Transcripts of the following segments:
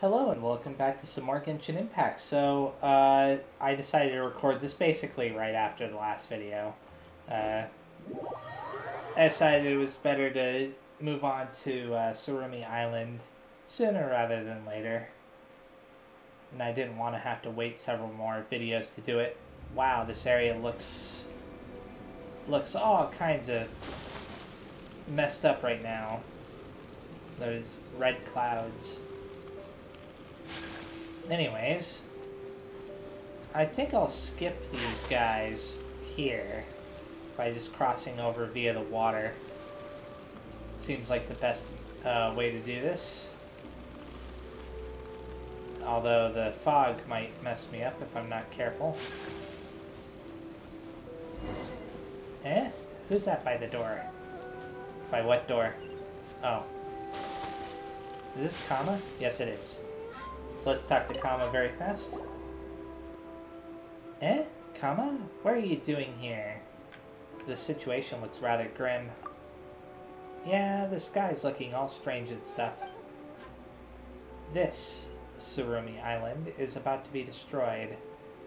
Hello and welcome back to some more Genshin Impact. I decided to record this basically right after the last video. Uh, I decided it was better to move on to Surumi Island sooner rather than later. And I didn't want to have to wait several more videos to do it. Wow, this area looks all kinds of messed up right now. Those red clouds. Anyways, I think I'll skip these guys here by just crossing over via the water. Seems like the best way to do this. Although the fog might mess me up if I'm not careful. Eh? Who's that by the door? By what door? Oh. Is this Kama? Yes, it is. So let's talk to Kama very fast. Eh? Kama? What are you doing here? The situation looks rather grim. Yeah, the sky's looking all strange and stuff. This Surumi Island is about to be destroyed,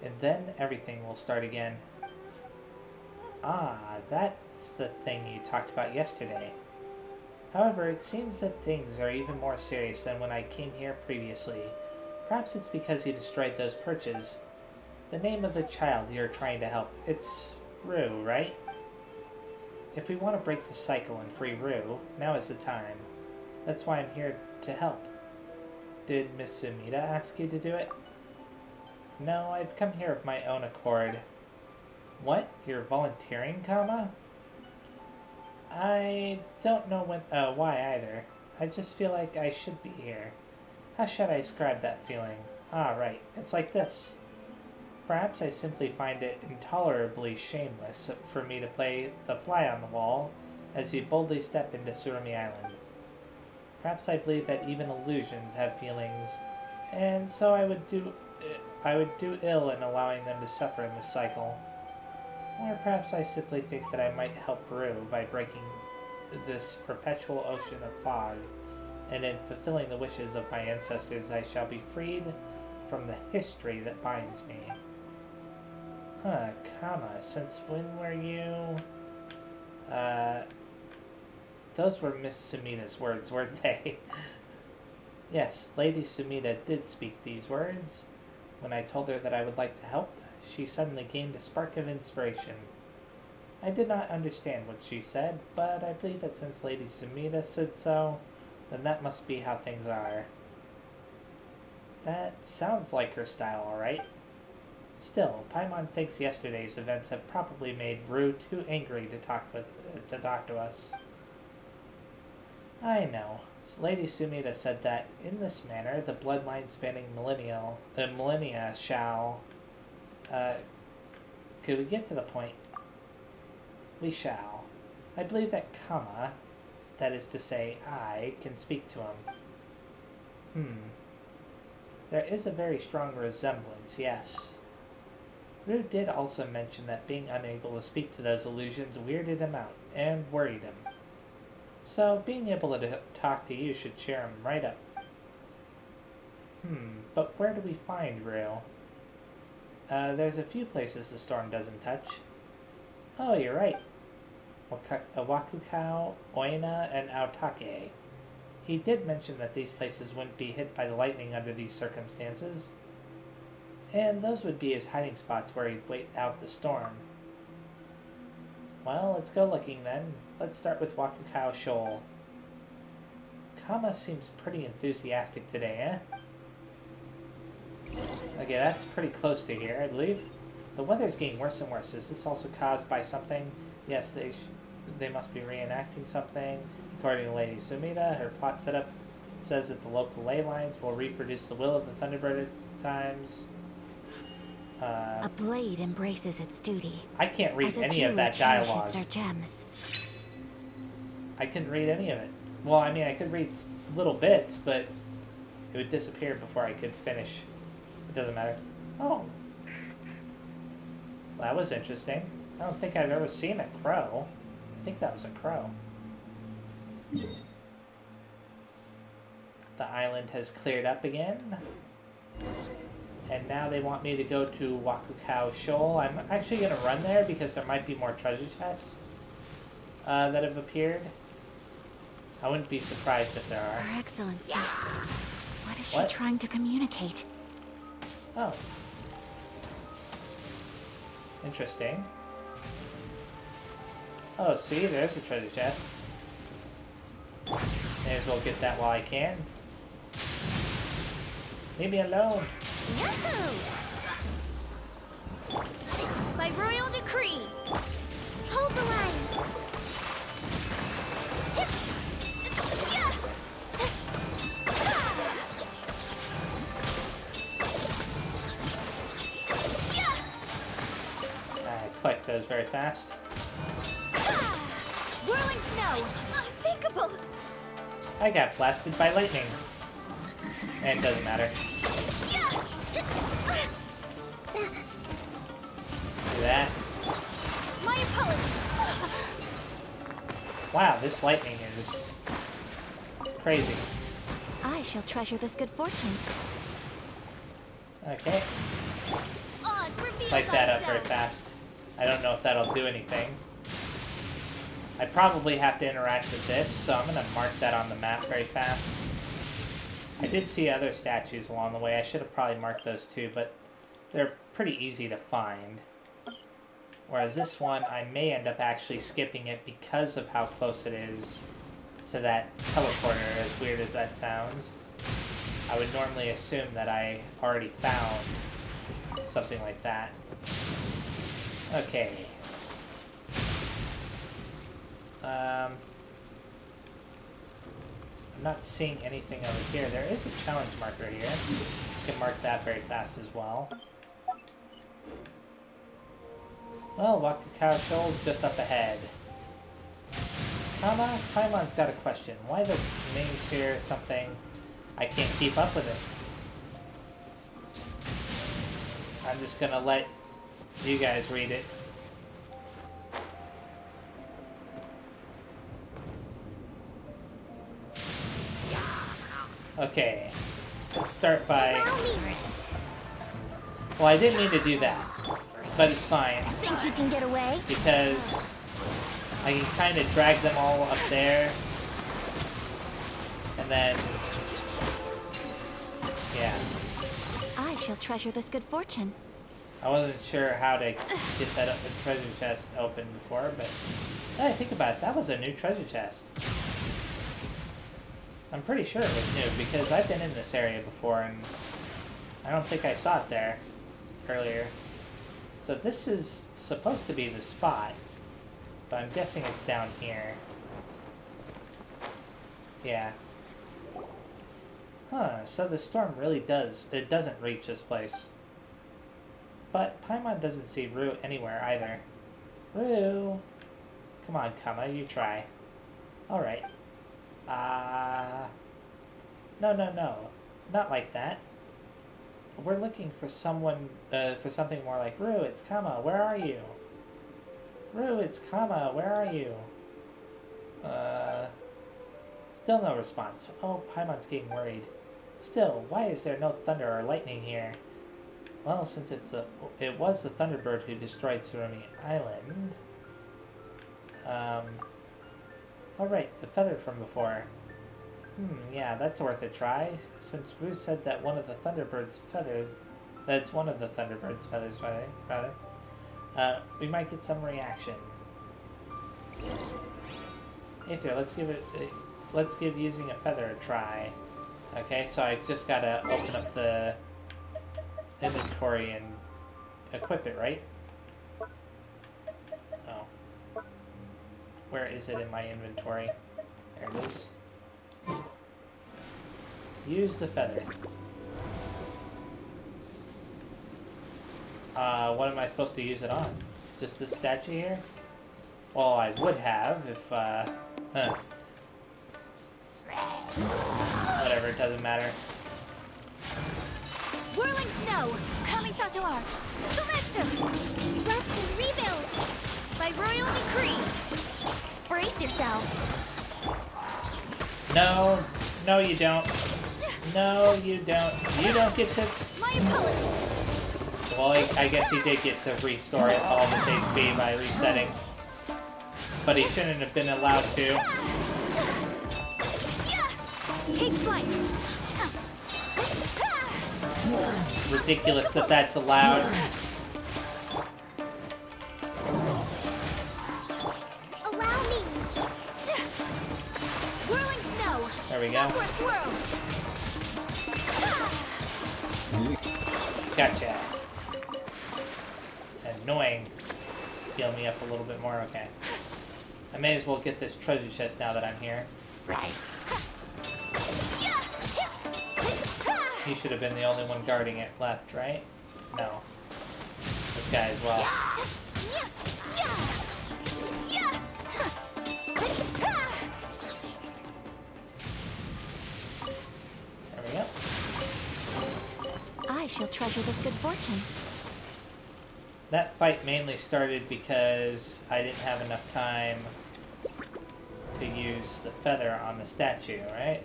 and then everything will start again. Ah, that's the thing you talked about yesterday. However, it seems that things are even more serious than when I came here previously. Perhaps it's because you destroyed those perches. The name of the child you're trying to help, it's Rue, right? If we want to break the cycle and free Rue, now is the time. That's why I'm here to help. Did Miss Sumida ask you to do it? No, I've come here of my own accord. What? You're volunteering, Kama? I don't know why either. I just feel like I should be here. How should I describe that feeling? Ah, right. It's like this. Perhaps I simply find it intolerably shameless for me to play the fly on the wall as you boldly step into Surumi Island. Perhaps I believe that even illusions have feelings, and so I would do ill in allowing them to suffer in this cycle. Or perhaps I simply think that I might help Rue by breaking this perpetual ocean of fog, and in fulfilling the wishes of my ancestors I shall be freed from the history that binds me. Huh, Kama, since when were you... Those were Miss Sumida's words, weren't they? Yes, Lady Sumida did speak these words. When I told her that I would like to help, she suddenly gained a spark of inspiration. I did not understand what she said, but I believe that since Lady Sumida said so, then that must be how things are. That sounds like her style, alright. Still, Paimon thinks yesterday's events have probably made Rue too angry to talk to us. I know. Lady Sumida said that, in this manner, the bloodline spanning millennia shall... could we get to the point? We shall. I believe that Kama, that is to say, I, can speak to him. There is a very strong resemblance, yes. Rue did also mention that being unable to speak to those illusions weirded him out, and worried him. So, being able to talk to you should cheer him right up. But where do we find Rue? There's a few places the storm doesn't touch. Oh, you're right. Wakukau, Oina, and Aotake. He did mention that these places wouldn't be hit by the lightning under these circumstances. And those would be his hiding spots where he'd wait out the storm. Well, let's go looking then. Let's start with Wakukau Shoal. Kama seems pretty enthusiastic today, eh? Okay, that's pretty close to here, I believe. The weather's getting worse and worse. Is this also caused by something? Yes, they must be reenacting something. According to Lady Sumida, her plot setup says that the local ley lines will reproduce the will of the Thunderbird at times. A blade embraces its duty. I can't read any of that dialogue. Their gems. I couldn't read any of it. Well, I mean, I could read little bits, but it would disappear before I could finish. It doesn't matter. Oh. Well, that was interesting. I don't think I've ever seen a crow. I think that was a crow. The island has cleared up again. And now they want me to go to Wakukau Shoal. I'm actually going to run there because there might be more treasure chests that have appeared. I wouldn't be surprised if there are. Her Excellency. What is she trying to communicate? Oh. Interesting. Oh, see, there's a treasure chest. May as well get that while I can. Leave me alone. Yahoo! By royal decree, hold the line. I collect those very fast. Whirling snow, unthinkable. I got blasted by lightning. And it doesn't matter. Do that. My apologies. Wow, this lightning is crazy. I shall treasure this good fortune. Okay. Oz, reveal Light that up thyself. very fast. I don't know if that'll do anything. I probably have to interact with this, so I'm going to mark that on the map very fast. I did see other statues along the way. I should have probably marked those too, but they're pretty easy to find. Whereas this one, I may end up actually skipping it because of how close it is to that teleporter, as weird as that sounds. I would normally assume that I already found something like that. Okay. I'm not seeing anything over here. There is a challenge marker here. You can mark that very fast as well. Well, Wakukau Shoal is just up ahead. Kama, Paimon's got a question. Why the names here something I can't keep up with it? I'm just gonna let you guys read it. Okay, let's start by... Well, I didn't mean to do that, but it's fine. Think you can get away? Because I can kind of drag them all up there, and then... yeah. I shall treasure this good fortune. I wasn't sure how to get that treasure chest open before, but now I think about it, that was a new treasure chest. I'm pretty sure it was new, because I've been in this area before, and I don't think I saw it there earlier. So this is supposed to be the spot, but I'm guessing it's down here. Yeah. Huh, so the storm really doesn't reach this place. But Paimon doesn't see Rue anywhere either. Rue! Come on, Kama, you try. Alright. No. Not like that. We're looking for someone, for something more like, Rue, it's Kama, where are you? Rue, it's Kama, where are you? Still no response. Oh, Paimon's getting worried. Still, why is there no thunder or lightning here? Well, since it was the Thunderbird who destroyed Surumi Island. Alright, the feather from before. Yeah, that's worth a try. Since Bruce said that one of the Thunderbird's feathers... That's one of the Thunderbird's feathers, rather. We might get some reaction. Here, let's give using a feather a try. Okay, so I just gotta open up the inventory and equip it, right? Oh. Where is it in my inventory? There it is. Use the feather. What am I supposed to use it on? Just this statue here? Well, I would have if, Whatever, it doesn't matter. Whirling snow, Kamisato art. Sometsu! Rest and rebuild! By royal decree! Brace yourself! No, you don't. No, you don't. You don't get to... My apologies. Well, I guess he did get to restore it all his HP by resetting. But he shouldn't have been allowed to. Take flight. Ridiculous that that's allowed. Allow me. Whirling snow. There we go. Swirl. Gotcha. Annoying. Heal me up a little bit more, okay. I may as well get this treasure chest now that I'm here. Right. He should have been the only one guarding it left, right? No. This guy as well. There we go. I shall treasure this good fortune. That fight mainly started because I didn't have enough time to use the feather on the statue, right?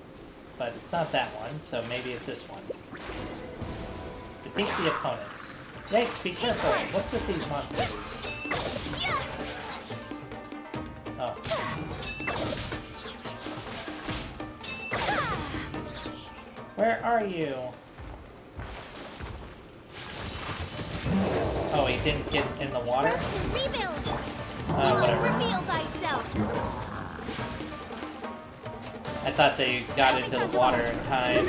But it's not that one, so maybe it's this one. Defeat the opponents. Yikes, be careful! What's with these monsters? Oh. Where are you? Oh, he didn't get in the water? Rest and rebuild. Whatever. Reveal thyself. I thought they got into the water in time.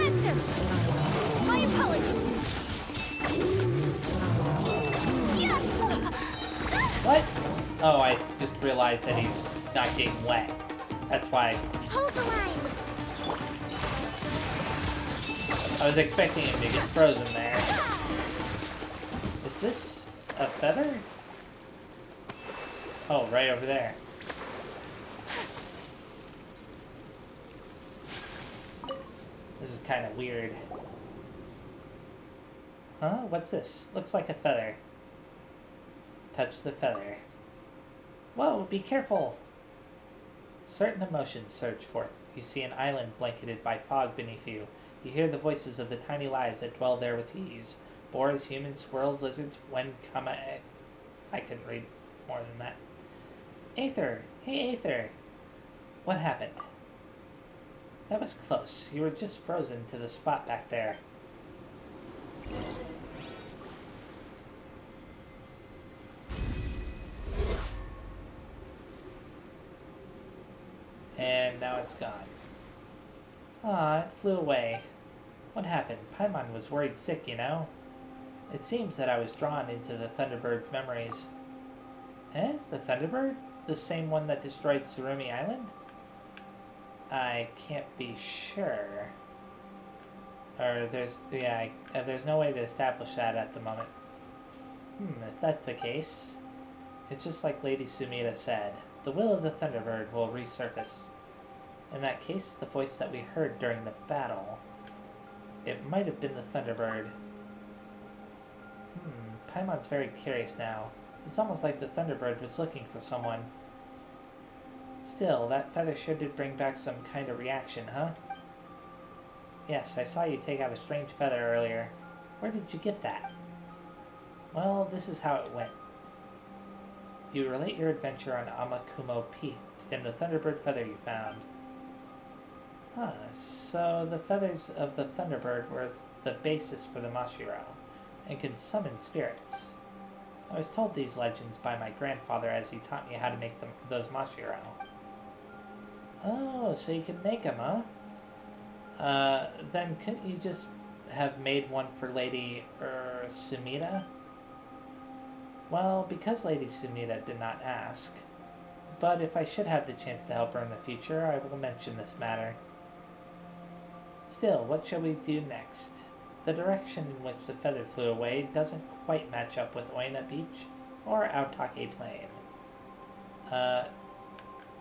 My apologies. What? Oh, I just realized that he's not getting wet. That's why. Hold the line. I was expecting him to get frozen there. Is this a feather? Oh, right over there. This is kind of weird. Huh? What's this? Looks like a feather. Touch the feather. Whoa, be careful! Certain emotions surge forth. You see an island blanketed by fog beneath you. You hear the voices of the tiny lives that dwell there with ease. Boars, humans, squirrels, lizards, when come I couldn't read more than that. Aether! Hey, Aether! What happened? That was close. You were just frozen to the spot back there. And now it's gone. Ah, it flew away. What happened? Paimon was worried sick, you know? It seems that I was drawn into the Thunderbird's memories. Eh? The Thunderbird? The same one that destroyed Surumi Island? I can't be sure. Or there's no way to establish that at the moment. If that's the case, it's just like Lady Sumida said. The will of the Thunderbird will resurface. In that case, the voice that we heard during the battle, it might have been the Thunderbird. Paimon's very curious now. It's almost like the Thunderbird was looking for someone. Still, that feather sure did bring back some kind of reaction, huh? Yes, I saw you take out a strange feather earlier. Where did you get that? Well, this is how it went. You relate your adventure on Amakumo Peak and the Thunderbird feather you found. Huh, so the feathers of the Thunderbird were the basis for the Mashiro, and can summon spirits. I was told these legends by my grandfather as he taught me how to make those Mashiro. Oh, so you can make them, huh? Then couldn't you just have made one for Lady Sumida? Well, because Lady Sumida did not ask. But if I should have the chance to help her in the future, I will mention this matter. Still, what shall we do next? The direction in which the feather flew away doesn't quite match up with Oina Beach or Aotake Plain.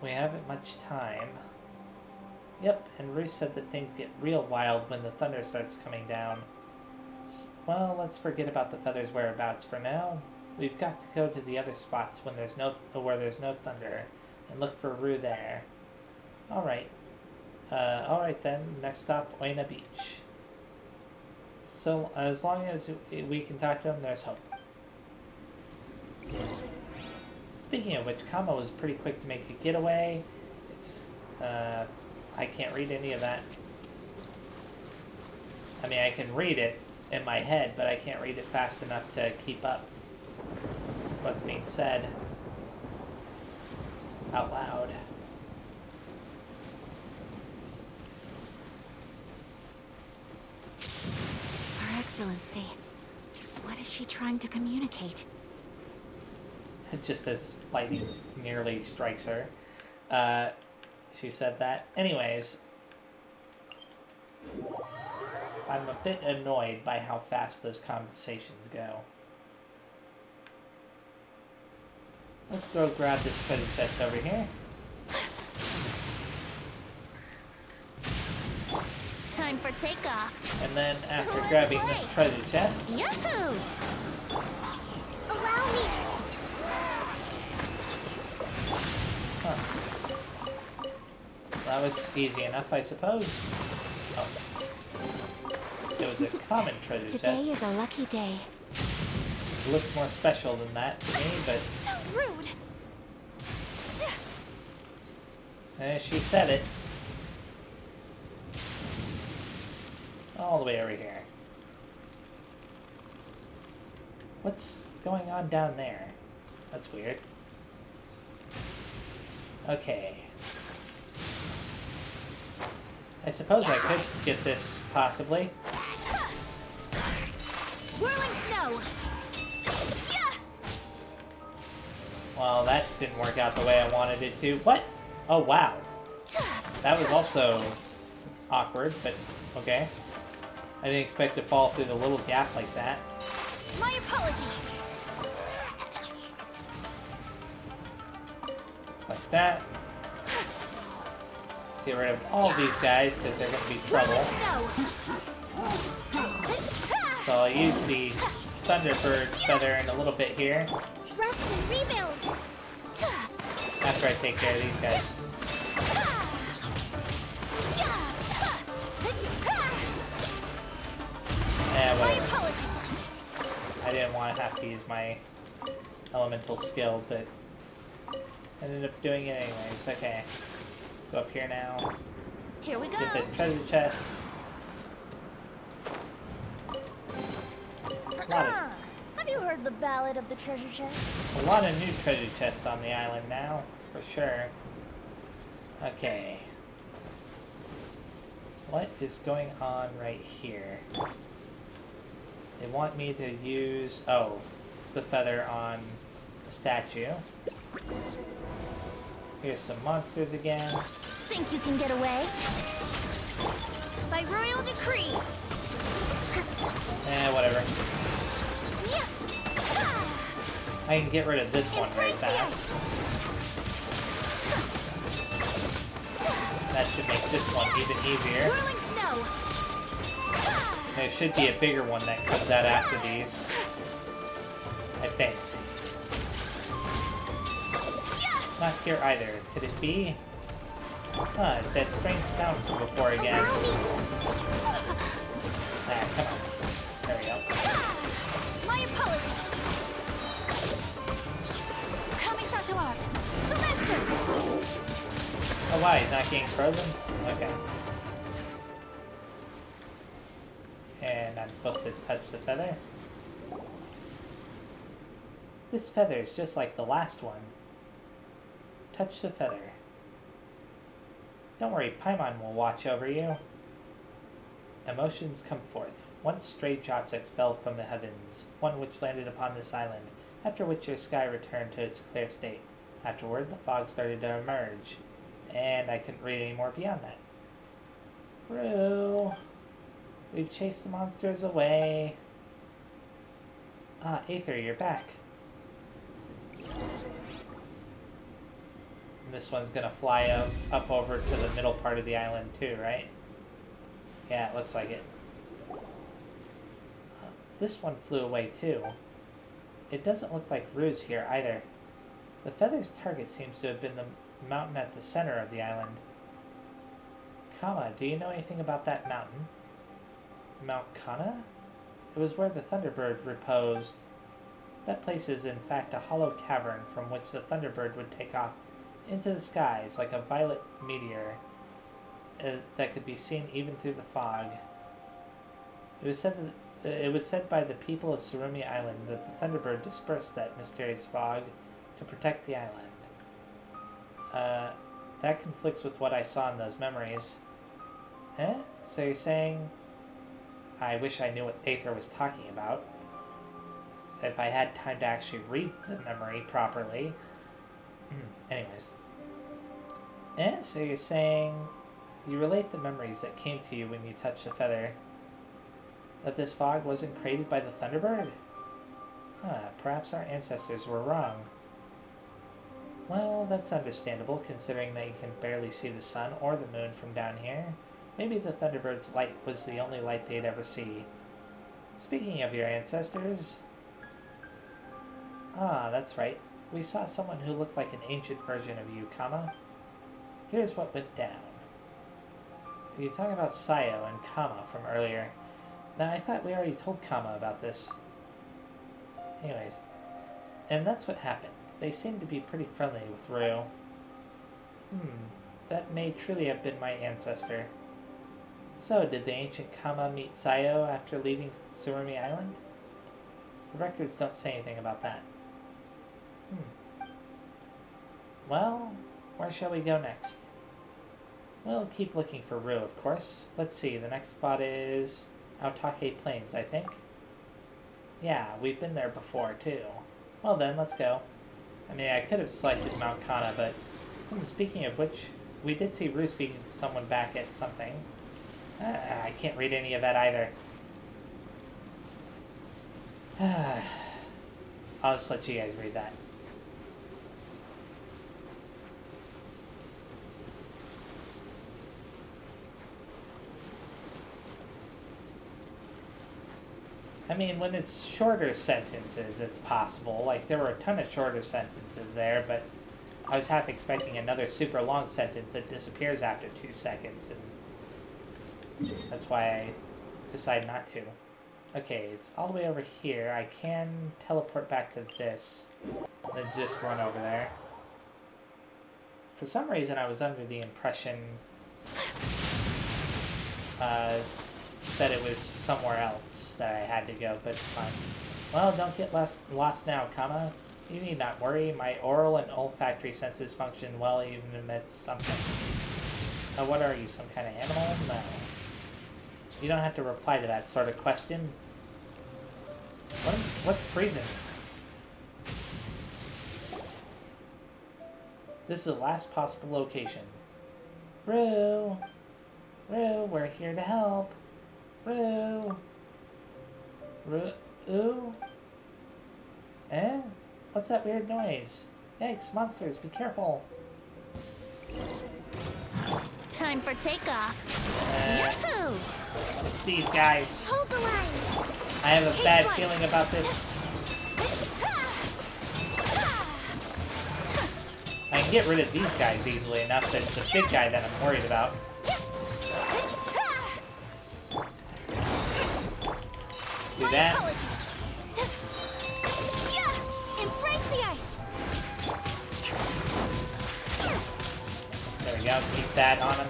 We haven't much time. Yep, and Ruth said that things get real wild when the thunder starts coming down. Well, let's forget about the feather's whereabouts for now. We've got to go to the other spots when where there's no thunder, and look for Rue there. Alright. Alright then, next stop, Oina Beach. So as long as we can talk to him, there's hope. Speaking of which, Kama was pretty quick to make a getaway. It's, I can't read any of that. I mean, I can read it in my head, but I can't read it fast enough to keep up with what's being said out loud. Her Excellency. What is she trying to communicate? Just as lightning nearly strikes her. She said that. Anyways, I'm a bit annoyed by how fast those conversations go. Let's go grab this treasure chest over here. Time for takeoff. And then after Let's grabbing play. this treasure chest... Yahoo! Allow me. Huh. That was easy enough, I suppose. Oh. It was a common treasure Today chest. is a lucky day. It looked more special than that to me, but... So rude. She said it. All the way over here. What's going on down there? That's weird. Okay. I suppose I could get this, possibly. Whirling snow. Yeah. Well, that didn't work out the way I wanted it to. What? Oh, wow. That was also awkward, but okay. I didn't expect to fall through the little gap like that. My apologies. Like that. Get rid of all these guys, because they're going to be trouble. So I'll use the Thunderbird feather in a little bit here. Rest and rebuild. After I take care of these guys. My Whatever. apologies. I didn't want to have to use my elemental skill, but I ended up doing it anyways. Okay. Go up here now. Here we go. Get this treasure chest. Have you heard the ballad of the treasure chest? A lot of new treasure chests on the island now, for sure. Okay. What is going on right here? They want me to use, oh, the feather on the statue. Here's some monsters again. Think you can get away? By royal decree. Whatever. Yeah. I can get rid of this one very Embrace the fast. That should make this one even easier. Whirling snow. There should be a bigger one that comes out after these. I think. Not here either. Could it be? Huh, it's that strange sound from before again. Allow me. Ah, come on. There we go. My apologies. Kamisato art. Sumetsu. Oh, why? He's not getting frozen? Okay. And I'm supposed to touch the feather? This feather is just like the last one. Touch the feather. Don't worry, Paimon will watch over you. Emotions come forth. Once strange objects fell from the heavens, one which landed upon this island, after which your sky returned to its clear state. Afterward, the fog started to emerge, and I couldn't read any more beyond that. Rue, we've chased the monsters away. Ah, Aether, you're back. And this one's gonna fly up over to the middle part of the island too, right? Yeah, it looks like it. This one flew away too. It doesn't look like Rue's here either. The feather's target seems to have been the mountain at the center of the island. Kama, do you know anything about that mountain? Mount Kana? It was where the Thunderbird reposed. That place is in fact a hollow cavern from which the Thunderbird would take off into the skies like a violet meteor that could be seen even through the fog. It was said by the people of Surumi Island that the Thunderbird dispersed that mysterious fog to protect the island. That conflicts with what I saw in those memories. Eh? So you're saying... I wish I knew what Aether was talking about. If I had time to actually read the memory properly. Anyways. Eh? So you're saying... You relate the memories that came to you when you touched the feather. That this fog wasn't created by the Thunderbird? Huh, perhaps our ancestors were wrong. Well, that's understandable, considering that you can barely see the sun or the moon from down here. Maybe the Thunderbird's light was the only light they'd ever see. Speaking of your ancestors... Ah, that's right. We saw someone who looked like an ancient version of you, Kama. Here's what went down. You talk about Sayo and Kama from earlier. Now, I thought we already told Kama about this. Anyways. And that's what happened. They seemed to be pretty friendly with Ryu. That may truly have been my ancestor. So, did the ancient Kama meet Sayo after leaving Surumi Island? The records don't say anything about that. Well, where shall we go next? We'll keep looking for Ryu, of course. Let's see, the next spot is Aotake Plains, I think. Yeah, we've been there before, too. Well then, let's go. I mean, I could have selected Mount Kana, but... speaking of which, we did see Ryu speaking to someone back at something. I can't read any of that either. I'll just let you guys read that. I mean, when it's shorter sentences, it's possible. Like, there were a ton of shorter sentences there, but I was half expecting another super long sentence that disappears after 2 seconds, and that's why I decided not to. Okay, it's all the way over here. I can teleport back to this, then just run over there. For some reason, I was under the impression that it was somewhere else that I had to go, but it's fine. Well, don't get lost now, Kama. You need not worry. My oral and olfactory senses function well even amidst something. What are you, some kind of animal? No. You don't have to reply to that sort of question. What's freezing? This is the last possible location. Ryu! Ryu, we're here to help. Ryu! Ryu? Eh? What's that weird noise? Yikes, monsters, be careful. Time for takeoff. Yahoo! It's these guys. Hold the line. I have a bad feeling about this. I can get rid of these guys easily enough, but it's the big guy that I'm worried about. Do that. Embrace the ice. There we go, keep that on him.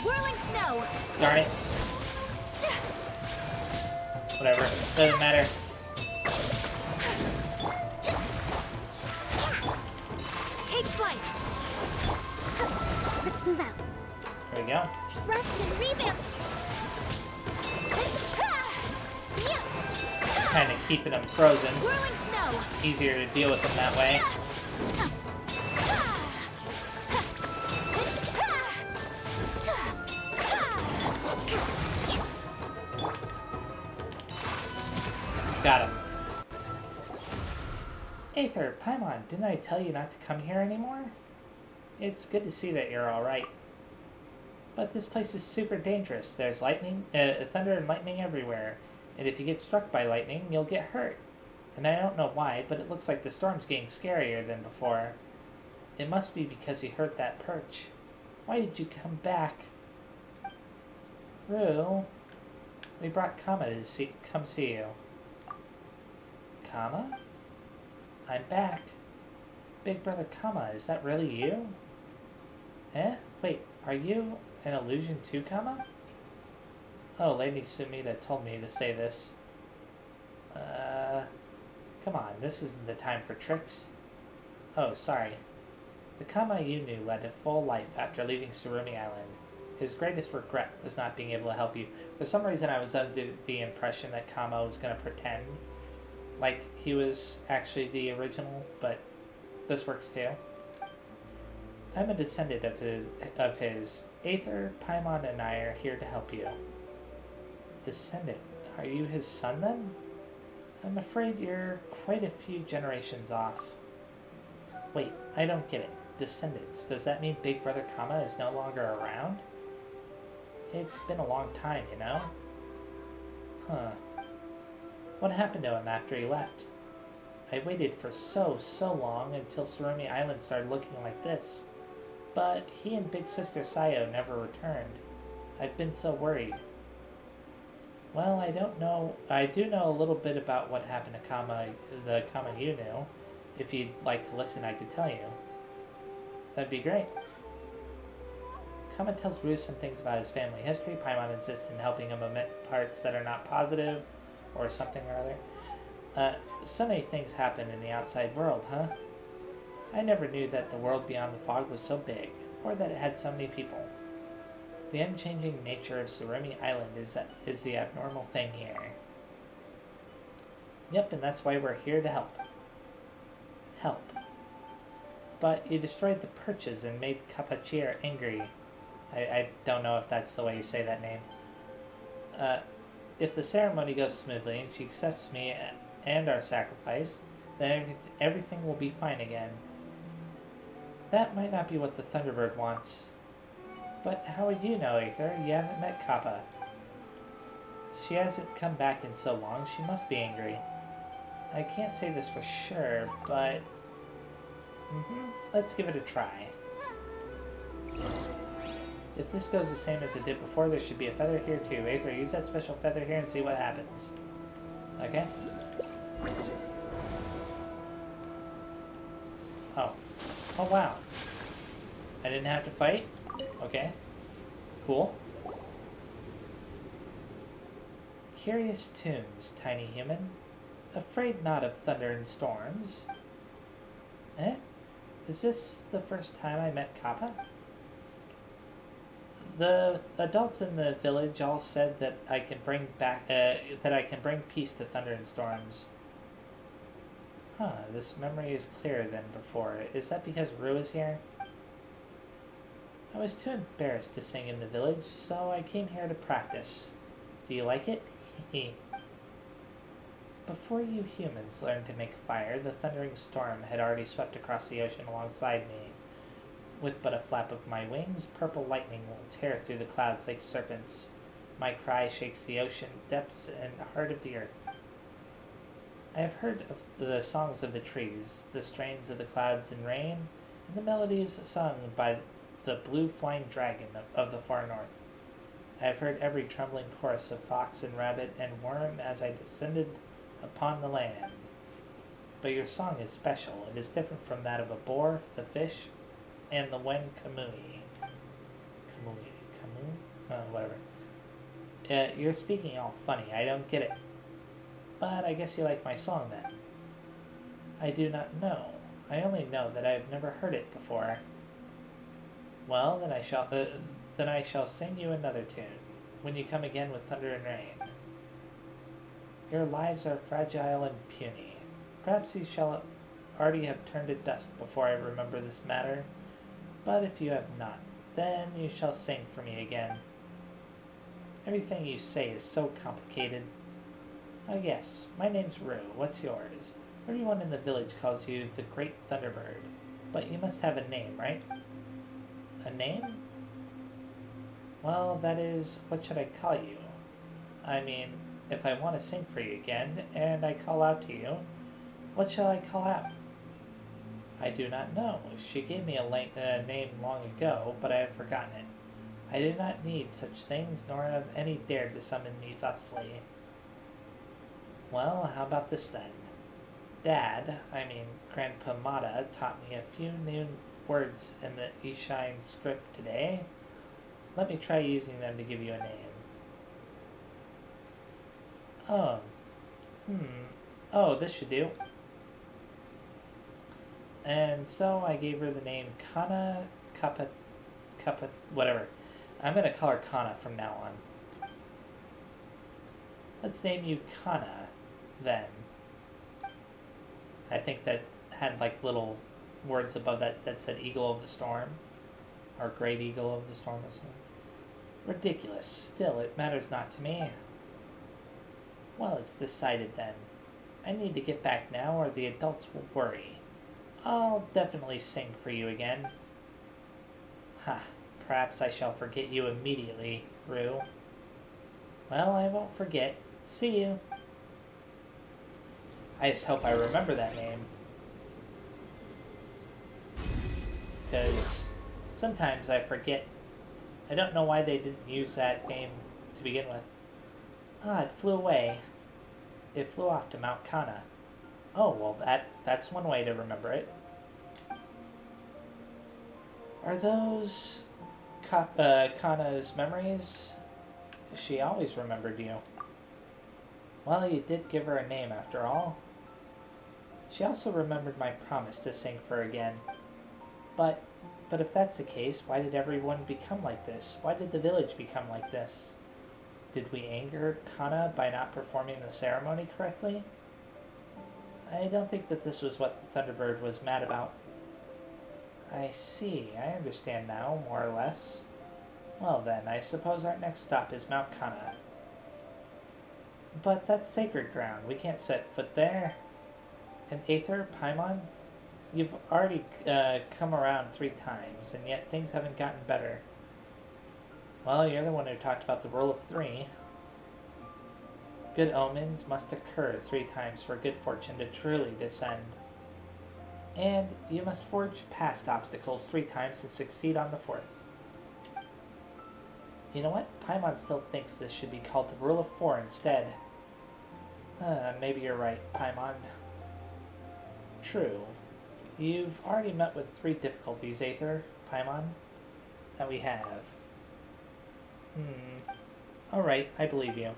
Whirling snow. Darn it. Whatever, doesn't matter. Take flight. Let's move out. There we go. Rest and rebuild. Kind of keeping them frozen. Whirling snow. Easier to deal with them that way. Got him. Aether, Paimon, didn't I tell you not to come here anymore? It's good to see that you're alright. But this place is super dangerous. There's lightning, thunder and lightning everywhere. And if you get struck by lightning, you'll get hurt. And I don't know why, but it looks like the storm's getting scarier than before. It must be because you hurt that perch. Why did you come back? Rue, we brought Kama to come see you. Kama? I'm back. Big Brother Kama, is that really you? Eh? Wait, are you an illusion too, Kama? Oh, Lady Sumida told me to say this. Come on, this isn't the time for tricks. Oh, sorry. The Kama you knew led a full life after leaving Surumi Island. His greatest regret was not being able to help you. For some reason, I was under the impression that Kama was going to pretend like he was actually the original, but this works too. I'm a descendant of his. Aether, Paimon, and I are here to help you. Descendant? Are you his son then? I'm afraid you're quite a few generations off. Wait, I don't get it. Descendants, does that mean Big Brother Kama is no longer around? It's been a long time, you know? Huh. What happened to him after he left? I waited for so long until Surumi Island started looking like this. But he and Big Sister Sayo never returned. I've been so worried. Well, I don't know. I do know a little bit about what happened to Kama, the Kama you knew. If you'd like to listen, I could tell you. That'd be great. Kama tells Rue some things about his family history. Paimon insists in helping him omit parts that are not positive, or something or other. So many things happen in the outside world, huh? I never knew that the world beyond the fog was so big, or that it had so many people. The unchanging nature of Surumi Island is the abnormal thing here. Yep, and that's why we're here to help. Help. But you destroyed the perches and made Kapachir angry. I don't know if that's the way you say that name. If the ceremony goes smoothly and she accepts me and our sacrifice, then everything will be fine again. That might not be what the Thunderbird wants. But how would you know, Aether? You haven't met Kappa. She hasn't come back in so long, she must be angry. I can't say this for sure, but... let's give it a try. If this goes the same as it did before, there should be a feather here too. Aether, use that special feather here and see what happens. Okay? Oh. Oh wow. I didn't have to fight? Okay. Cool. Curious tunes, tiny human. Afraid not of thunder and storms. Eh? Is this the first time I met Kappa? The adults in the village all said that I can bring peace to thunder and storms. Huh, this memory is clearer than before. Is that because Rue is here? I was too embarrassed to sing in the village, so I came here to practice. Do you like it? Before you humans learned to make fire, the thundering storm had already swept across the ocean alongside me. With but a flap of my wings, purple lightning will tear through the clouds like serpents. My cry shakes the ocean, depths, and heart of the earth. I have heard of the songs of the trees, the strains of the clouds and rain, and the melodies sung by the blue flying dragon of the far north. I have heard every trembling chorus of fox and rabbit and worm as I descended upon the land. But your song is special. It is different from that of a boar, the fish, and the Wen Kamui. Whatever. You're speaking all funny. I don't get it. But I guess you like my song then. I do not know. I only know that I have never heard it before. Well, then I shall sing you another tune, when you come again with thunder and rain. Your lives are fragile and puny. Perhaps you shall already have turned to dust before I remember this matter, but if you have not, then you shall sing for me again. Everything you say is so complicated. Oh yes, my name's Rue. What's yours? Everyone in the village calls you the Great Thunderbird, but you must have a name, right? A name? Well, that is, what should I call you? I mean, if I want to sing for you again, and I call out to you, what shall I call out? I do not know. She gave me a name long ago, but I have forgotten it. I do not need such things, nor have any dared to summon me thusly. Well, how about this then? Grandpa Mata taught me a few new words in the Ishine script today. Let me try using them to give you a name. Oh, this should do. And so I gave her the name Kana Kappa, whatever. I'm going to call her Kana from now on. Let's name you Kana, then. I think that had like little words above that said Eagle of the Storm. Or Great Eagle of the Storm or something. Ridiculous. Still, it matters not to me. Well, it's decided then. I need to get back now or the adults will worry. I'll definitely sing for you again. Ha, perhaps I shall forget you immediately, Rue. Well, I won't forget. See you. I just hope I remember that name. Because sometimes I forget. I don't know why they didn't use that name to begin with. Ah, it flew away. It flew off to Mount Kana. Oh, well, that's one way to remember it. Are those Kana's memories? She always remembered you. Well, you did give her a name after all. She also remembered my promise to sing for her again. But if that's the case, why did everyone become like this? Why did the village become like this? Did we anger Kana by not performing the ceremony correctly? I don't think that this was what the Thunderbird was mad about. I see. I understand now, more or less. Well then, I suppose our next stop is Mount Kana. But that's sacred ground. We can't set foot there. And Aether, Paimon, you've already come around 3 times, and yet things haven't gotten better. Well, you're the one who talked about the rule of 3. Good omens must occur 3 times for good fortune to truly descend. And you must forge past obstacles 3 times to succeed on the 4th. You know what? Paimon still thinks this should be called the rule of 4 instead. Maybe you're right, Paimon. True. You've already met with 3 difficulties, Aether, Paimon, that we have. Alright, I believe you.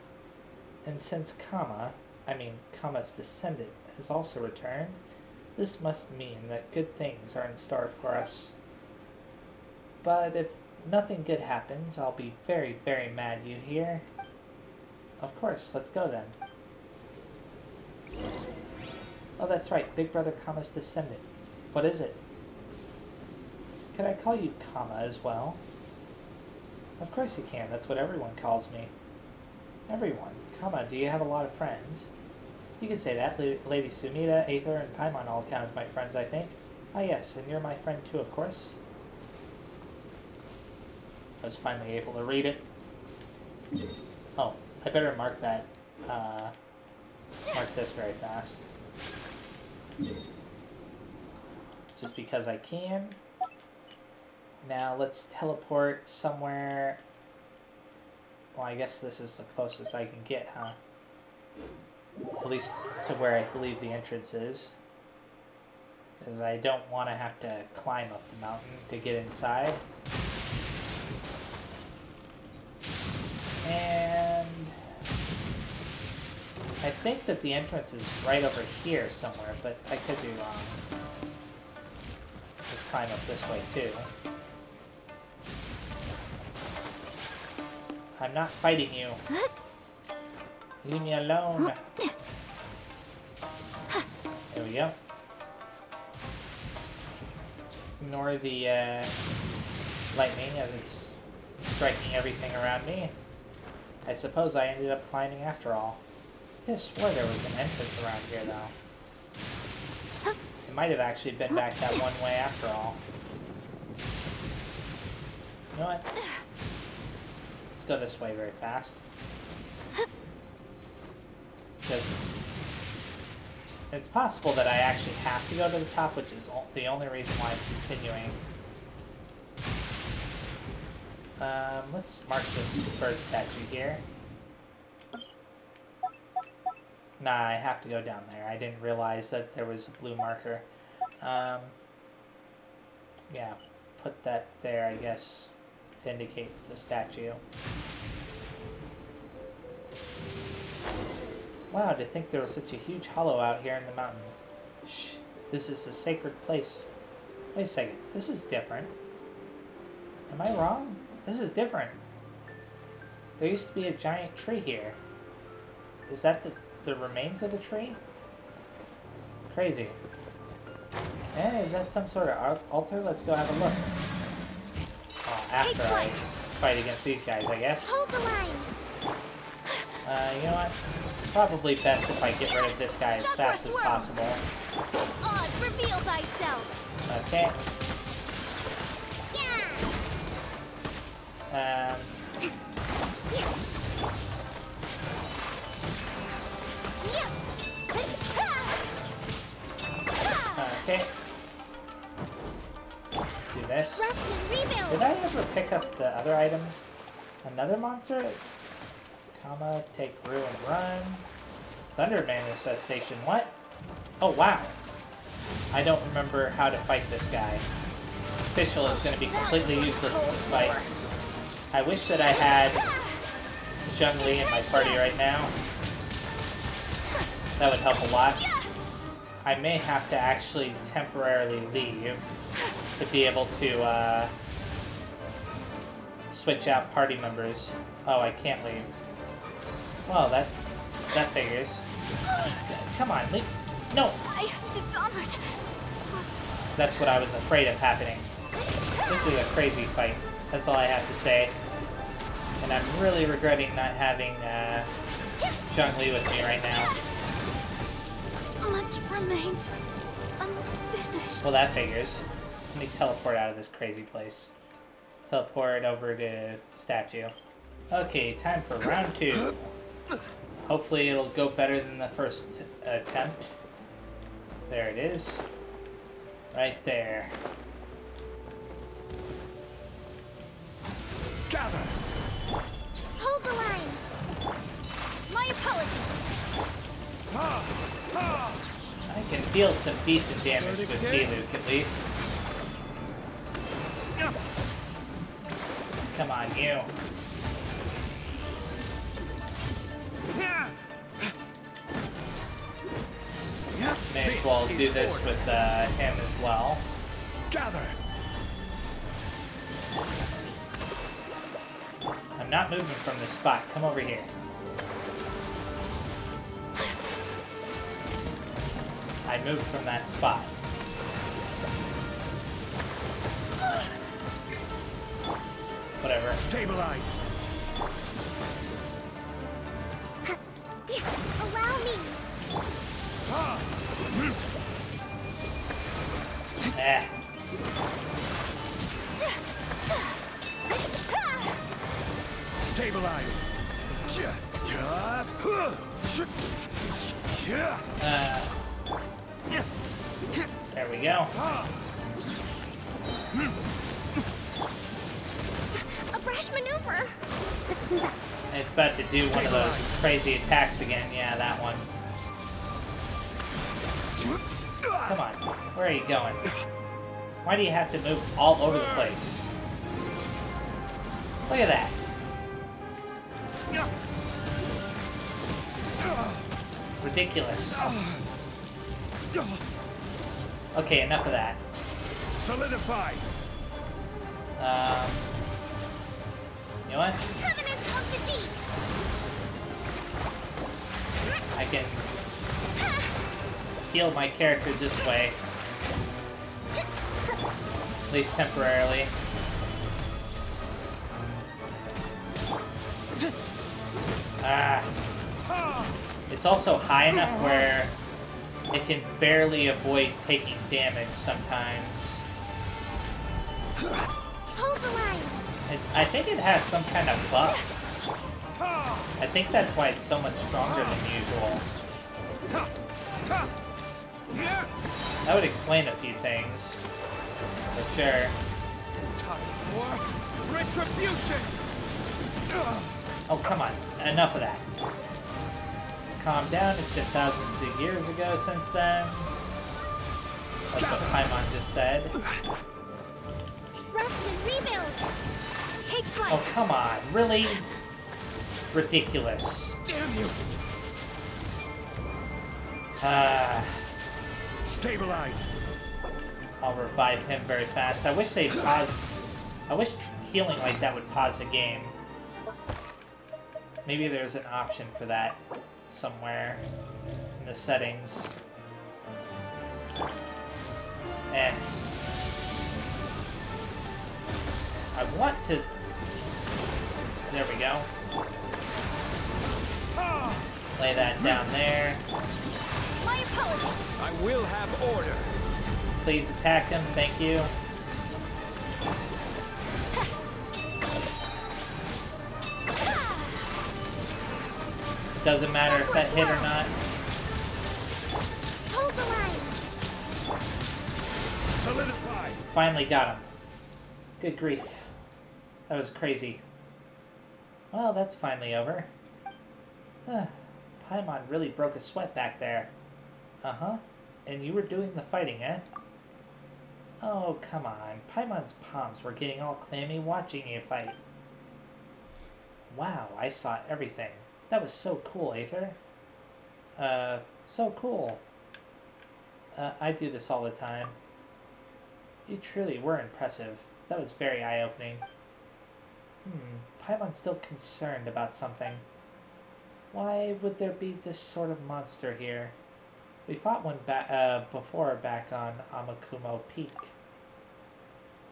And since Kama's descendant, has also returned, this must mean that good things are in store for us. But if nothing good happens, I'll be very, very mad, you hear? Of course, let's go then. Oh, that's right, Big Brother Kama's descendant. What is it? Could I call you Kama as well? Of course you can, that's what everyone calls me. Everyone. Kama, do you have a lot of friends? You can say that. Lady Sumida, Aether, and Paimon all count as my friends, I think. Ah yes, and you're my friend too, of course. I was finally able to read it. Oh, I better mark that, mark this very fast. Just because I can. Now let's teleport somewhere. Well, I guess this is the closest I can get, huh? At least to where I believe the entrance is. Because I don't want to have to climb up the mountain to get inside. And I think that the entrance is right over here somewhere, but I could be wrong. Just climb up this way too. I'm not fighting you. Leave me alone. There we go. Ignore the lightning as it's striking everything around me. I suppose I ended up climbing after all. I could have swore there was an entrance around here, though. It might have actually been back that one way after all. You know what? Let's go this way very fast. Because it's possible that I actually have to go to the top, which is the only reason why I'm continuing. Let's mark this bird statue here. Nah, I have to go down there. I didn't realize that there was a blue marker. Yeah, put that there, I guess, to indicate the statue. Wow, to think there was such a huge hollow out here in the mountain. Shh, this is a sacred place. Wait a second, this is different. Am I wrong? This is different. There used to be a giant tree here. Is that the remains of the tree? Crazy. Eh, is that some sort of altar? Let's go have a look. Oh, after I fight against these guys, I guess. Hold the line. You know what? Probably best if I get rid of this guy as fast as possible. Odd, reveal thyself. Okay. Okay. Do this. Did I ever pick up the other item? Another monster? Comma, take brew and run. Thunder manifestation, what? Oh, wow. I don't remember how to fight this guy. Official is going to be completely useless in this fight. I wish that I had Zhongli in my party right now. That would help a lot. I may have to actually temporarily leave to be able to switch out party members. Oh, I can't leave. Well, that figures. Come on, leave. No! I am dishonored. That's what I was afraid of happening. This is a crazy fight. That's all I have to say. And I'm really regretting not having Zhongli with me right now. Much remains unfinished. Well, that figures. Let me teleport out of this crazy place. Teleport over to statue. Okay, time for round 2. Hopefully it'll go better than the first attempt. There it is. Right there. Gather! Hold the line. My apologies. I can feel some decent damage with D-Luke at least. Come on, you. May as well do this with him as well. Gather! I'm not moving from this spot. Come over here. I moved from that spot. Whatever. Stabilize! Allow me. Eh. Stabilize! There we go. A brash maneuver. It's about to do one of those crazy attacks again. Yeah, that one. Come on. Where are you going? Why do you have to move all over the place? Look at that. Ridiculous. Okay, enough of that. Solidify! You know what? Covenant of the deep. I can heal my character this way. At least temporarily. Ah. It's also high enough where it can barely avoid taking damage sometimes. Hold the line. I think it has some kind of buff. I think that's why it's so much stronger than usual. That would explain a few things. For sure. Time for retribution! Oh, come on. Enough of that. Calm down. It's been thousands of years ago since then. That's what Paimon just said. Rest and rebuild! Take flight! Oh, come on. Really? Ridiculous. Damn you! Stabilize! I'll revive him very fast. I wish they paused. I wish healing like that would pause the game. Maybe there's an option for that somewhere in the settings. Eh. I want to... There we go. Lay that down there. My apologies! I will have order! Please attack him, thank you. Doesn't matter if that hit or not. Hold the line! Solidify! Finally got him. Good grief. That was crazy. Well, that's finally over. Paimon really broke a sweat back there. Uh-huh. And you were doing the fighting, eh? Oh, come on. Paimon's palms were getting all clammy watching you fight. Wow, I saw everything. That was so cool, Aether. So cool. I do this all the time. You truly were impressive. That was very eye-opening. Paimon's still concerned about something. Why would there be this sort of monster here? We fought one before back on Amakumo Peak.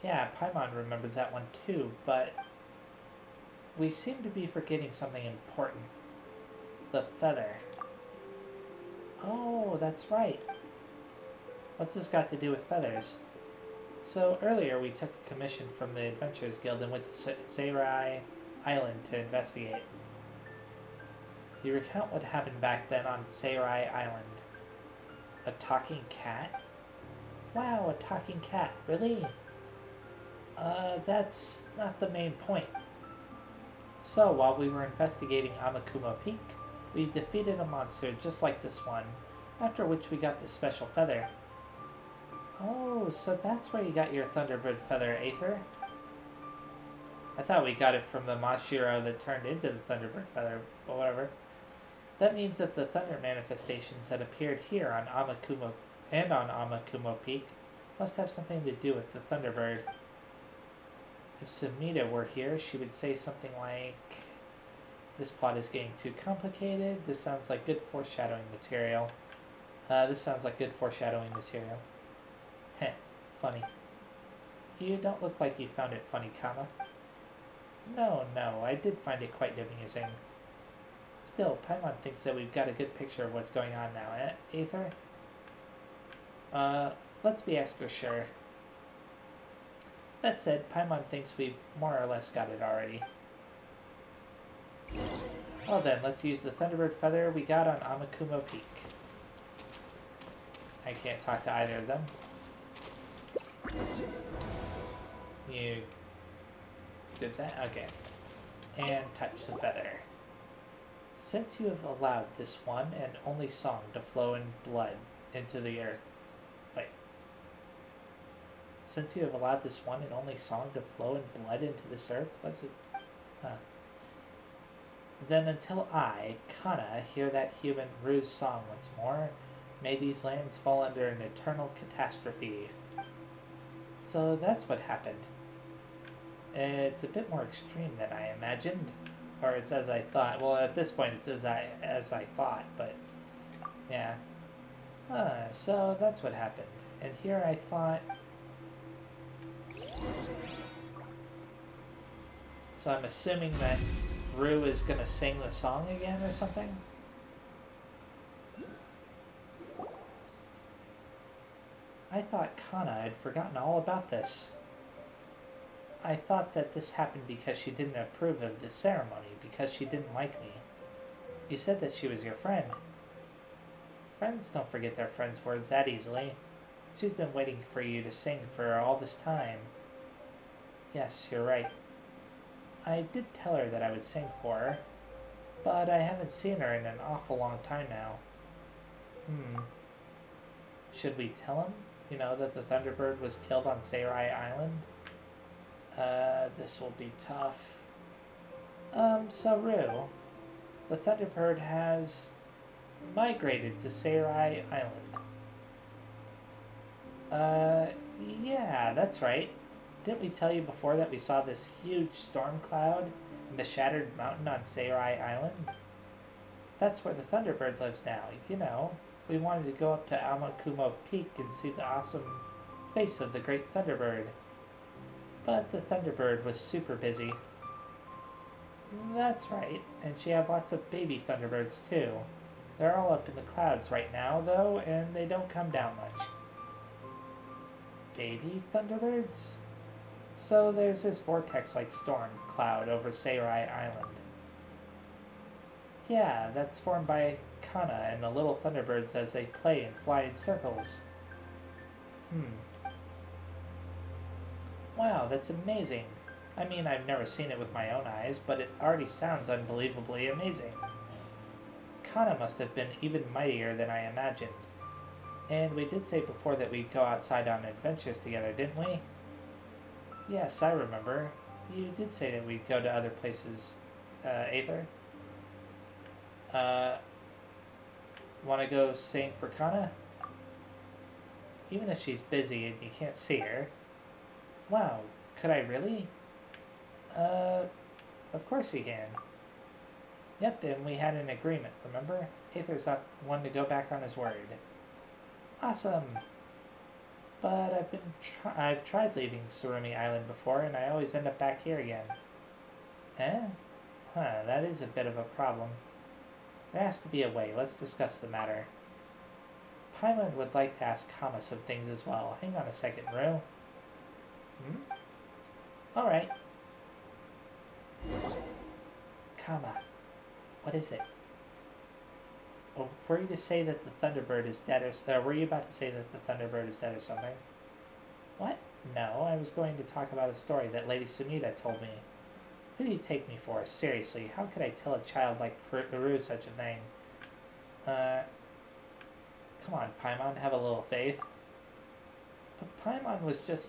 Yeah, Paimon remembers that one too, but we seem to be forgetting something important. The feather. Oh, that's right. What's this got to do with feathers? So earlier we took a commission from the Adventurers Guild and went to Seirai Island to investigate. You recount what happened back then on Seirai Island. A talking cat? Wow, a talking cat, really? That's not the main point. So, while we were investigating Amakumo Peak, we defeated a monster just like this one, after which we got this special feather. Oh, so that's where you got your Thunderbird feather, Aether? I thought we got it from the Mashiro that turned into the Thunderbird feather, but whatever. That means that the thunder manifestations that appeared here on Amakumo Peak must have something to do with the Thunderbird. If Sumida were here, she would say something like, "This plot is getting too complicated. This sounds like good foreshadowing material." This sounds like good foreshadowing material. Heh, funny. You don't look like you found it funny, Kama. No, I did find it quite amusing. Still, Paimon thinks that we've got a good picture of what's going on now, eh, Aether? Let's be extra sure. That said, Paimon thinks we've more or less got it already. Well then, let's use the Thunderbird feather we got on Amakumo Peak. I can't talk to either of them. You did that? Okay. And touch the feather. Since you have allowed this one and only song to flow in blood into the earth. Wait. Since you have allowed this one and only song to flow in blood into this earth? What's it? Then until I, Kana, hear that human Rue's song once more, may these lands fall under an eternal catastrophe. So that's what happened. It's a bit more extreme than I imagined. Or it's as I thought. Well, at this point it's as I thought, but yeah. So that's what happened. And here I thought... So I'm assuming that Rue is gonna sing the song again or something? I thought Kana had forgotten all about this. I thought that this happened because she didn't approve of the ceremony, because she didn't like me. You said that she was your friend. Friends don't forget their friends' words that easily. She's been waiting for you to sing for all this time. Yes, you're right. I did tell her that I would sing for her, but I haven't seen her in an awful long time now. Should we tell him, that the Thunderbird was killed on Sarai Island? This will be tough. So Rue, the Thunderbird has migrated to Sarai Island. Yeah, that's right. Didn't we tell you before that we saw this huge storm cloud in the shattered mountain on Sarai Island? That's where the Thunderbird lives now. We wanted to go up to Almakumo Peak and see the awesome face of the great Thunderbird. But the Thunderbird was super busy. That's right, and she had lots of baby Thunderbirds too. They're all up in the clouds right now, though, and they don't come down much. Baby Thunderbirds? So there's this vortex-like storm cloud over Sarai Island. Yeah, that's formed by Kana and the little Thunderbirds as they play and fly in circles. Wow, that's amazing. I mean, I've never seen it with my own eyes, but it already sounds unbelievably amazing. Kana must have been even mightier than I imagined. And we did say before that we'd go outside on adventures together, didn't we? Yes, I remember. You did say that we'd go to other places, Aether. Want to go sing for Kana? Even if she's busy and you can't see her. Wow, could I really? Of course you can. Yep, and we had an agreement, remember? Aether's not one to go back on his word. Awesome! But I've tried leaving Surumi Island before, and I always end up back here again. Eh? Huh, that is a bit of a problem. There has to be a way. Let's discuss the matter. Paimon would like to ask Kama some things as well. Hang on a second, Rue. Alright. Kama, what is it? Oh, were you to say that the Thunderbird is dead or were you about to say that the Thunderbird is dead or something? What? No, I was going to talk about a story that Lady Sumida told me. Who do you take me for? Seriously, how could I tell a child like Rue such a thing? Come on, Paimon, have a little faith. But Paimon was just,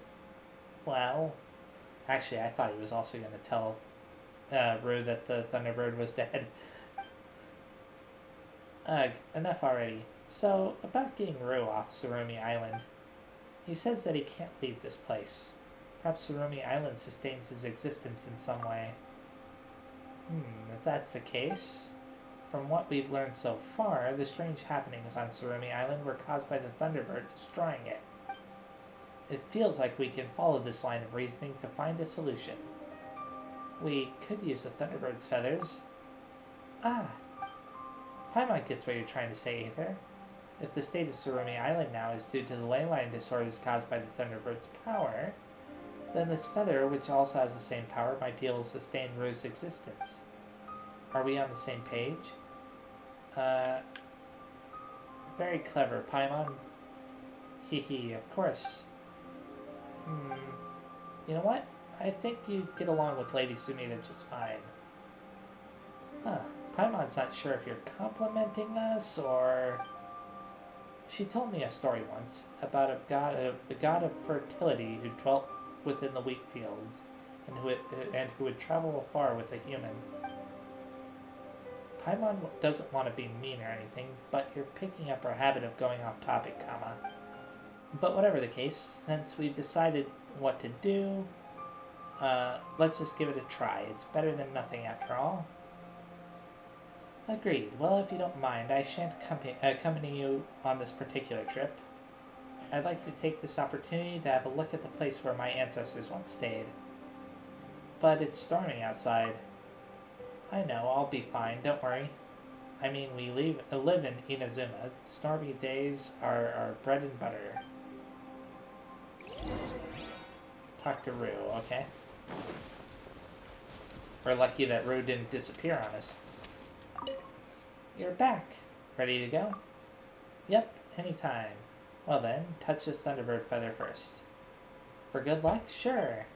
well, actually I thought he was also going to tell Rue that the Thunderbird was dead. Ugh, enough already. So, about getting Rue off Surumi Island. He says that he can't leave this place. Perhaps Surumi Island sustains his existence in some way. If that's the case, from what we've learned so far, the strange happenings on Surumi Island were caused by the Thunderbird destroying it. It feels like we can follow this line of reasoning to find a solution. We could use the Thunderbird's feathers. Ah! Paimon gets what you're trying to say, Aether. If the state of Surumi Island now is due to the ley line disorders caused by the Thunderbird's power, then this feather, which also has the same power, might be able to sustain Rue's existence. Are we on the same page? Very clever, Paimon. Hee, of course. You know what? I think you get along with Lady Sumida just fine. Huh. Paimon's not sure if you're complimenting us, or... She told me a story once about a god of fertility who dwelt within the wheat fields, and who would travel afar with a human. Paimon doesn't want to be mean or anything, but you're picking up our habit of going off topic, Kama. But whatever the case, since we've decided what to do, let's just give it a try. It's better than nothing after all. Agreed. Well, if you don't mind, I shan't accompany you on this particular trip. I'd like to take this opportunity to have a look at the place where my ancestors once stayed. But it's storming outside. I know, I'll be fine, don't worry. I mean, we live in Inazuma. Stormy days are our bread and butter. Talk to Rue, okay? We're lucky that Rue didn't disappear on us. You're back. Ready to go? Yep, anytime. Well then, touch this Thunderbird feather first. For good luck? Sure.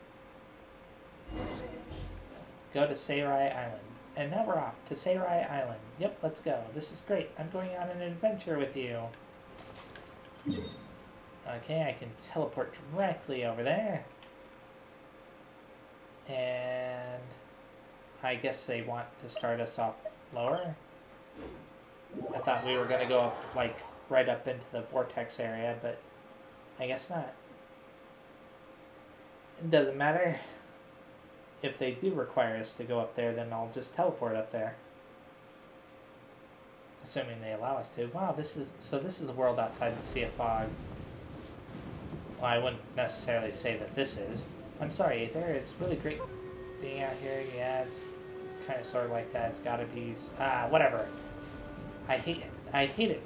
Go to Sarai Island. And now we're off to Sarai Island. Yep, let's go. This is great. I'm going on an adventure with you. Okay, I can teleport directly over there. And I guess they want to start us off lower. I thought we were going to go up, like, right up into the vortex area, but I guess not. It doesn't matter. If they do require us to go up there, then I'll just teleport up there. Assuming they allow us to. Wow, this is the world outside the Sea of Fog. Well, I wouldn't necessarily say that this is. I'm sorry, Aether, it's really great being out here. Yeah, it's kind of sort of like that. It's gotta be... whatever. I hate it. I hate it.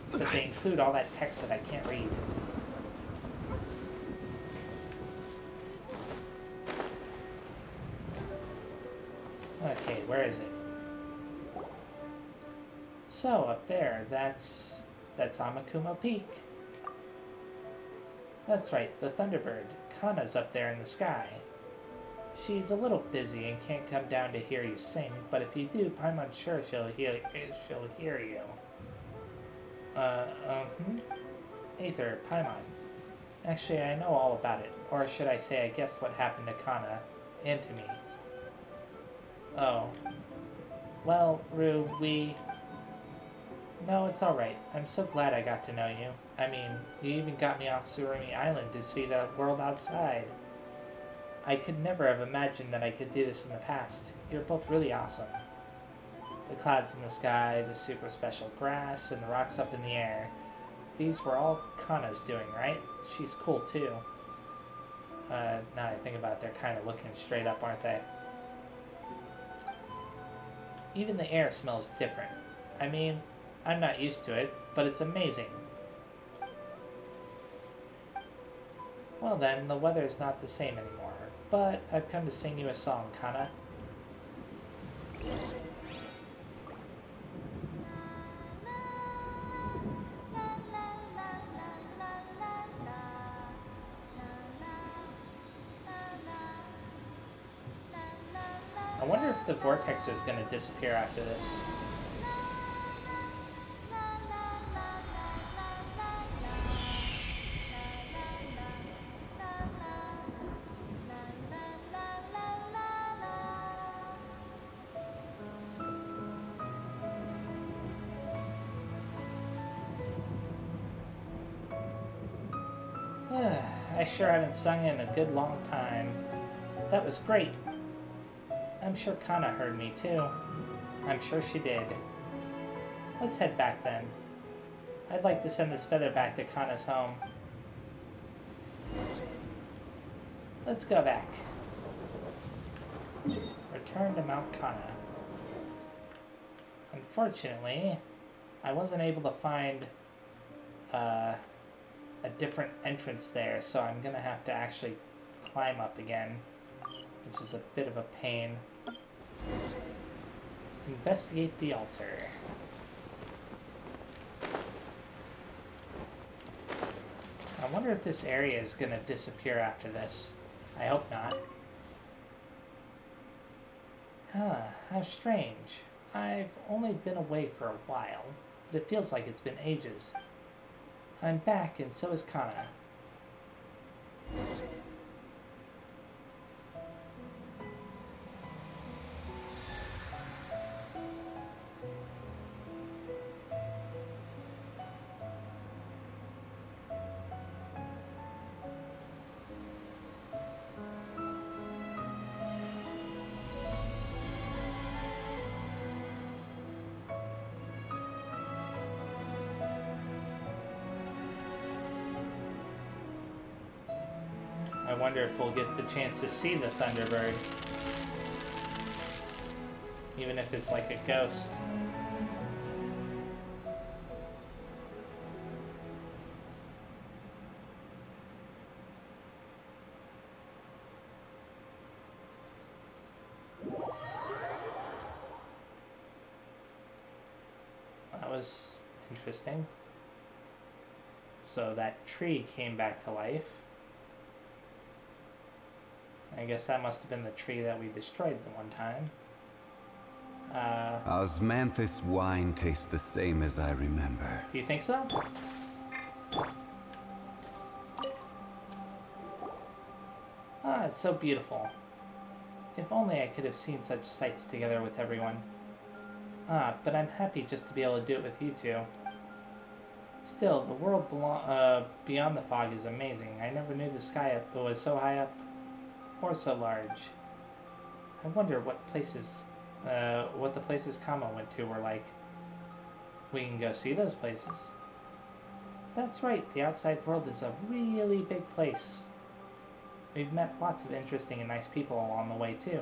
Because they include all that text that I can't read. Okay, where is it? So, up there, that's Amakuma Peak. That's right, the Thunderbird. Kana's up there in the sky. She's a little busy and can't come down to hear you sing, but if you do, Paimon's sure she'll hear you. Aether, Paimon. Actually, I know all about it. Or should I say I guessed what happened to Kana and to me. Oh. Well, Rue, No, it's alright. I'm so glad I got to know you. I mean, you even got me off Surumi Island to see the world outside. I could never have imagined that I could do this in the past. You're both really awesome. The clouds in the sky, the super special grass, and the rocks up in the air. These were all Kana's doing, right? She's cool, too. Now I think about it, they're kind of looking straight up, aren't they? Even the air smells different. I mean, I'm not used to it, but it's amazing. Well then, the weather's not the same anymore, but I've come to sing you a song, Kana. I wonder if the vortex is going to disappear after this. I sure haven't sung in a good long time. That was great. I'm sure Kana heard me too. I'm sure she did. Let's head back then. I'd like to send this feather back to Kana's home. Let's go back. Return to Mount Kana. Unfortunately, I wasn't able to find a different entrance there, so I'm gonna have to actually climb up again, which is a bit of a pain. Investigate the altar. I wonder if this area is gonna disappear after this. I hope not. Huh, how strange. I've only been away for a while, but it feels like it's been ages. I'm back, and so is Kana. I wonder if we'll get the chance to see the Thunderbird. Even if it's like a ghost. That was interesting. So that tree came back to life. I guess that must have been the tree that we destroyed the one time. Osmanthus wine tastes the same as I remember. Do you think so? Ah, it's so beautiful. If only I could have seen such sights together with everyone. Ah, but I'm happy just to be able to do it with you two. Still, the world beyond the fog is amazing. I never knew the sky up was so high up or so large. I wonder what the places Kama went to were like. We can go see those places. That's right, the outside world is a really big place. We've met lots of interesting and nice people along the way too.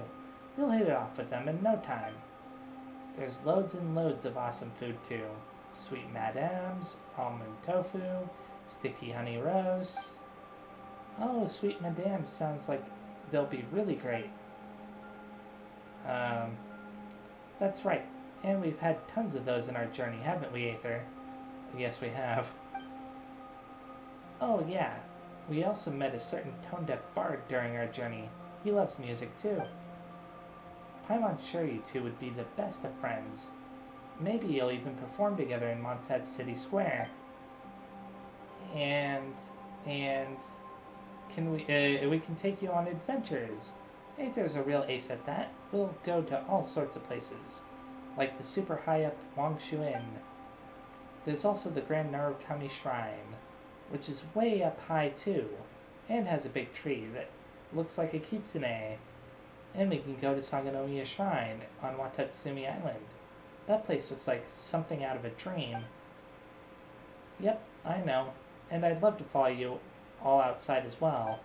We'll hit it off with them in no time. There's loads and loads of awesome food too. Sweet madames, almond tofu, sticky honey roast. Oh, sweet madames sounds like they'll be really great. That's right. And we've had tons of those in our journey, haven't we, Aether? Yes, we have. Oh, yeah. We also met a certain tone-deaf bard during our journey. He loves music, too. Paimon's sure you two would be the best of friends. Maybe you'll even perform together in Mondstadt City Square. And can we can take you on adventures. Aether's a real ace at that. We'll go to all sorts of places, like the super high up Wangshu Inn. There's also the Grand Narukami Shrine, which is way up high too, and has a big tree that looks like a kitsune. And we can go to Sangonomiya Shrine on Watatsumi Island. That place looks like something out of a dream. Yep, I know. And I'd love to follow you all outside as well.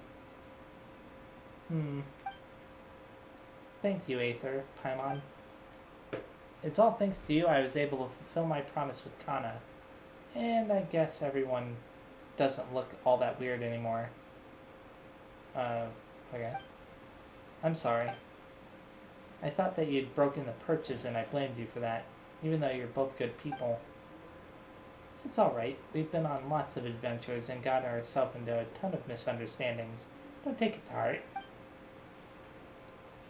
Thank you, Aether, Paimon. It's all thanks to you I was able to fulfill my promise with Kana. And I guess everyone doesn't look all that weird anymore. Okay. I'm sorry. I thought that you'd broken the perches and I blamed you for that, even though you're both good people. It's alright. We've been on lots of adventures and gotten ourselves into a ton of misunderstandings. Don't take it to heart.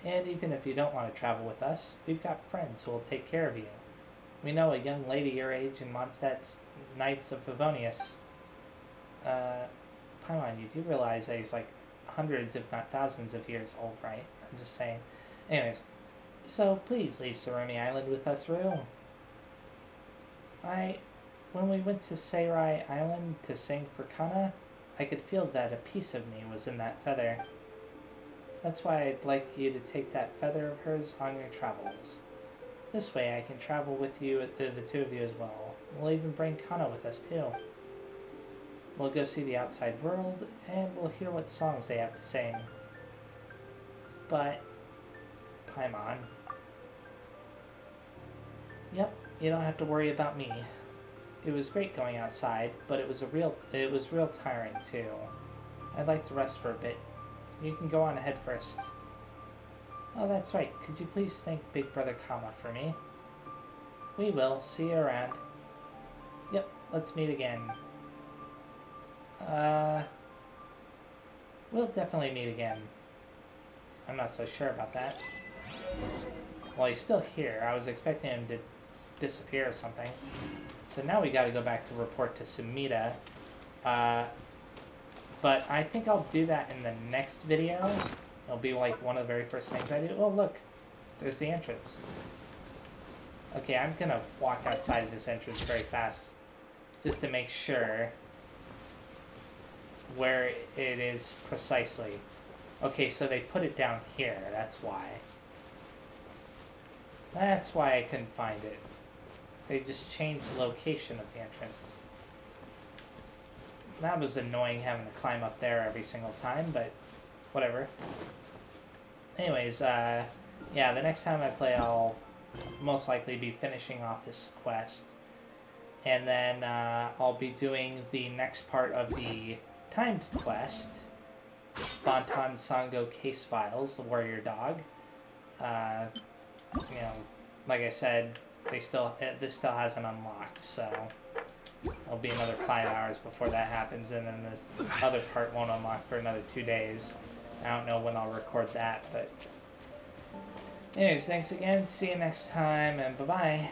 And even if you don't want to travel with us, we've got friends who will take care of you. We know a young lady your age in Mondstadt's Knights of Favonius. Paimon, you do realize that he's like hundreds, if not thousands of years old, right? I'm just saying. Anyways, so please leave Saroni Island with us, Rue. When we went to Seirai Island to sing for Kana, I could feel that a piece of me was in that feather. That's why I'd like you to take that feather of hers on your travels. This way I can travel with you, the two of you as well. We'll even bring Kana with us too. We'll go see the outside world, and we'll hear what songs they have to sing. But, Paimon. Yep, you don't have to worry about me. It was great going outside, but it was real tiring too. I'd like to rest for a bit. You can go on ahead first. Oh, that's right. Could you please thank Big Brother Kama for me? We will. See you around. Yep, let's meet again. We'll definitely meet again. I'm not so sure about that. Well, he's still here. I was expecting him to disappear or something. So now we gotta go back to report to Sumida. But I think I'll do that in the next video. It'll be like one of the very first things I do. Oh, look. There's the entrance. Okay, I'm gonna walk outside of this entrance very fast, just to make sure where it is precisely. Okay, so they put it down here. That's why. That's why I couldn't find it. They just changed the location of the entrance. That was annoying having to climb up there every single time, but whatever. Anyways, yeah, the next time I play, I'll most likely be finishing off this quest. And then I'll be doing the next part of the timed quest, Bantan Sango Case Files, the Warrior Dog. You know, like I said, this still hasn't unlocked, so it'll be another 5 hours before that happens, and then this other part won't unlock for another 2 days. I don't know when I'll record that, but... Anyways, thanks again. See you next time, and bye-bye.